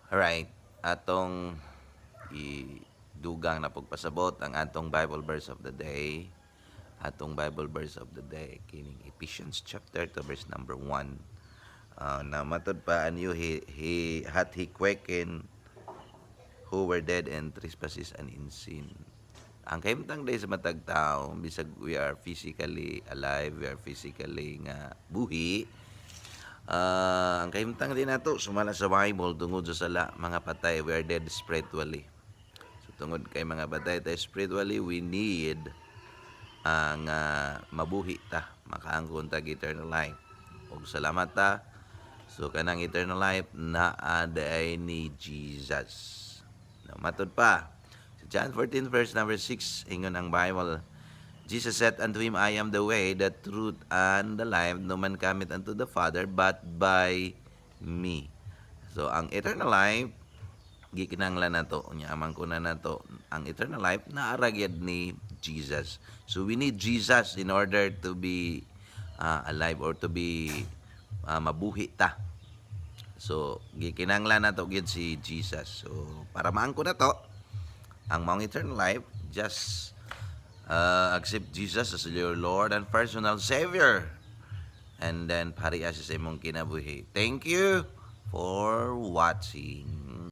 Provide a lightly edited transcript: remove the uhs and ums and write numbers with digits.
Alright, atong idugang na pagpasabot ang atong Bible verse of the day. Atong Bible verse of the day kining Ephesians chapter 2 verse number 1. Na matod pa anyo he quicken who were dead and trespasses and in sin. Ang kahimtang day sa matag tao, bisag we are physically alive, we are physically nga buhi, ang kahimtang din nato sumala sa Bible tungod sa sala mga patay, we are dead spiritually. So tungod kay mga patay tayo spiritually, we need ang mabuhi ta, makaangkon ta eternal life. Og salamat ta. So kanang eternal life naa day ni Jesus. No, matod pa. Sa John 14 verse number 6 ingon ang Bible, Jesus said unto him, I am the way, the truth, and the life. No man cometh unto the Father, but by me. So, ang eternal life, gikinanglan na to, amang kuna na to, ang eternal life, naaragyad ni Jesus. So, we need Jesus in order to be alive or to be mabuhi ta. So, gikinanglan na to gid si Jesus. So, para maangko na to, ang maong eternal life, just accept Jesus as your Lord and personal Savior. And then, pariya sa imong kinabuhi. Thank you for watching.